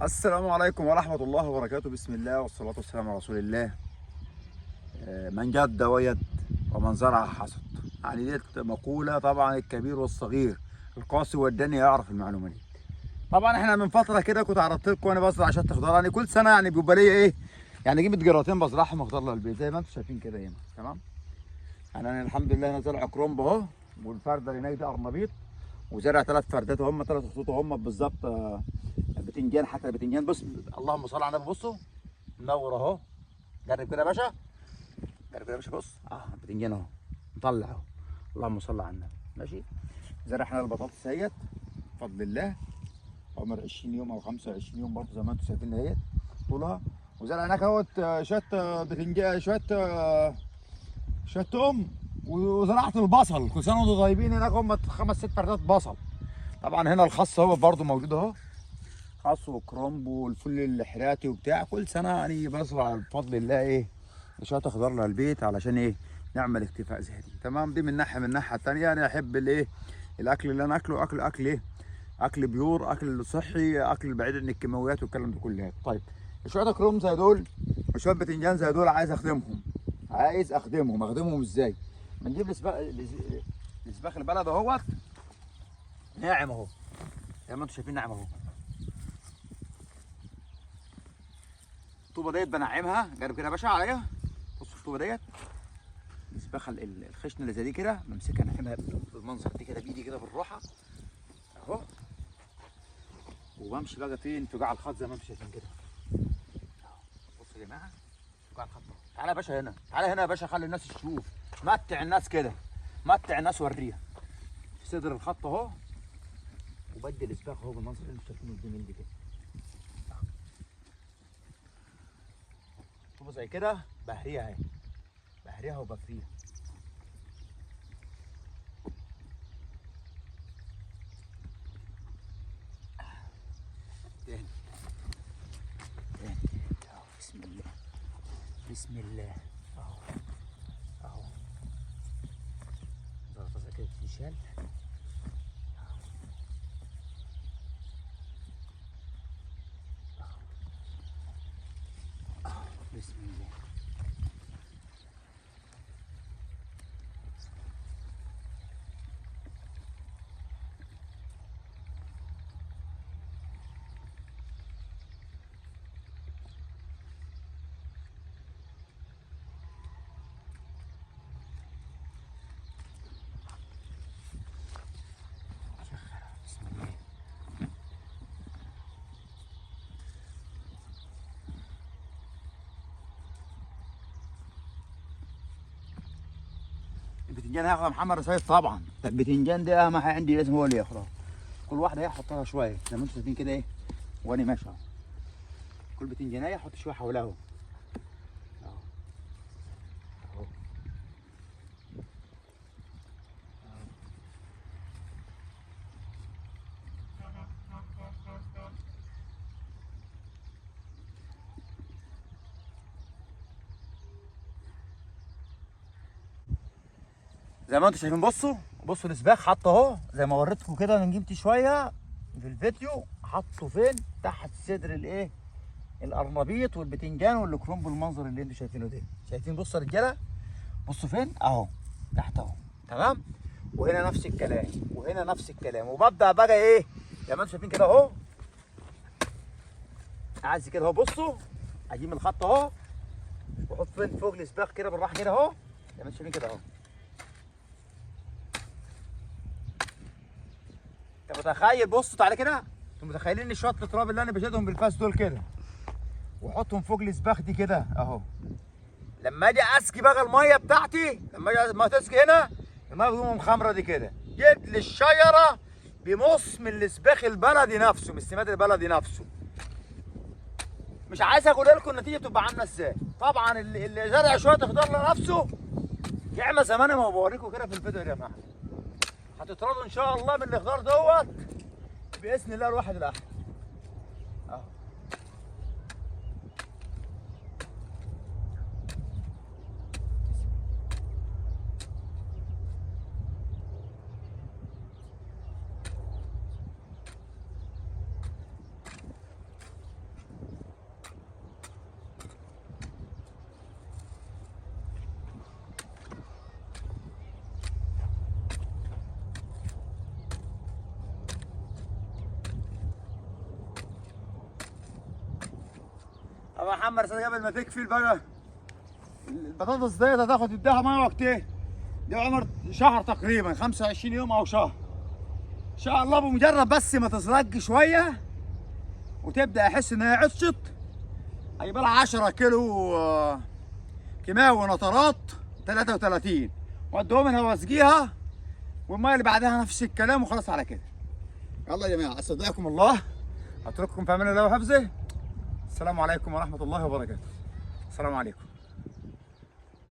السلام عليكم ورحمة الله وبركاته. بسم الله والصلاة والسلام على رسول الله. من جد ويد ومن زرع حصد. يعني ديت مقولة، طبعا الكبير والصغير القاسي والداني يعرف المعلومة دي. طبعا احنا من فترة كده كنت عرضت لكم وانا بزرع شط خضار. يعني كل سنة يعني بيبقى ليا ايه، يعني جيبة جراتين بزرعهم خضار للبيت زي ما انتم شايفين كده هنا. تمام. يعني انا الحمد لله انا زرع كرومب اهو، والفردة اللي هناك دي قرنبيط، وزرع 3 فردات هم 3 خطوط هم بالظبط. بتنجان، حتى البتنجان بص، اللهم صل على النبي، بصوا منور اهو. جرب كده يا باشا، جرب كده يا باشا، بص البتنجان اهو مطلع اهو. اللهم صل على النبي. ماشي. زرعنا البطاطس اهيت بفضل الله، عمر 20 يوم او 25 يوم برضه زي ما انتم شايفين اهيت طولها. وزرع هناك اهوت شويه بتنجان، شويه توم. وزرعت البصل، كل سنه وانتم طيبين. هناك هم 5 6 فردات بصل. طبعا هنا الخس هو برضه موجود اهو، خس وكرنب والفل الحراتي وبتاع. كل سنه يعني بزرع بفضل الله ايه، شويه خضار للبيت علشان ايه، نعمل اكتفاء ذاتي. تمام. دي من ناحيه. من الناحيه الثانيه انا احب الايه، الاكل اللي انا اكله اكل ايه، اكل بيور، اكل صحي، اكل بعيد عن الكيماويات والكلام ده كله. طيب شويه كروم زي دول وشويه بتنجان زي دول عايز اخدمهم. اخدمهم ازاي؟ بنجيب الاسباخ البلد اهوت، ناعم اهو زي ما انتم شايفين، ناعم اهو. الطوبه ديت بنعمها، جرب كده يا باشا عليا. بص الطوبه ديت، السباخه الخشنه اللي زي دي كده بمسكها نعمها بالمنظر دي كده بايدي كده بالراحه اهو. وبمشي بقى فين، في قاع الخط زي ما انتم شايفين كده. بصوا يا جماعه، في قاع الخط. تعالى يا باشا هنا، تعالى هنا يا باشا، خلي الناس تشوف. متع الناس كده، متع الناس، وريها في صدر الخط اهو. وبدي الاسباخ اهو بالمنظر اللي انتم شايفينه الجميل دي كده. طوبه زي كده بهريها اهي، بهريها وبفريها. تاني تاني اهو. بسم الله، بسم الله اهو اهو. زلطه كده تتشال. بسم الله. بسم الله. البتنجان هياخد يا محمد رصايد طبعا. البتنجان ده اهم حاجه عندي، لازم هو اللي ياخدها. كل واحده هيحط لها شويه زي ما انتم شايفين كده ايه، وانا ماشي اهو. كل بتنجانيه احط شويه حواليها اهو اهو اهو. زي ما انتم شايفين، بصوا بصوا الاسباخ حاطه اهو زي ما وريتكم كده. انا جبت شويه في الفيديو، حطه فين؟ تحت صدر الايه، القرنبيط والبتنجان والكرنب بالمنظر اللي انتم شايفينه ده. شايفين؟ بصوا يا رجاله، بصوا فين اهو، تحت اهو. تمام. وهنا نفس الكلام، وهنا نفس الكلام. وببدا بقى ايه، زي ما انتم شايفين كده اهو، عايز كده اهو. بصوا اجيب الخط اهو واحط فين، فوق الاسباخ كده بالراحه كده اهو، زي ما انتم شايفين كده اهو. انت متخيل؟ بصوا تعالى كده، انتوا متخيلين شويه التراب اللي انا بشدهم بالفاس دول كده واحطهم فوق الاسباخ دي كده اهو. لما اجي اسقي بقى الميه بتاعتي، لما اجي ما تسقي هنا الميه بتقوم خمره دي كده، جيت للشجره بمص من الاسباخ البلدي نفسه، من السماد البلدي نفسه. مش عايز اقول لكم النتيجه بتبقى عامله ازاي. طبعا اللي زرع شويه خضار لنفسه يعمل زي ما انا ما بوريكم كده في الفيديو يا جماعه. هتتراضوا ان شاء الله من الخضار دوت باذن الله الواحد الاحد اهو. ابو محمد رسالة قبل ما تكفي بقى، البطاطس ديت هتاخد تديها ميه وقت ايه؟ دي عمر شهر تقريبا، 25 يوم او شهر ان شاء الله. بمجرد بس ما تزرق شويه وتبدا احس ان هي عطشت، هيبقى لها 10 كيلو كيماوي نطرات 33 وادوها منها واسقيها، والميه اللي بعدها نفس الكلام، وخلاص على كده. يلا يا جماعه استودعكم الله، اترككم في امان الله وحفظه. السلام عليكم ورحمه الله وبركاته. السلام عليكم.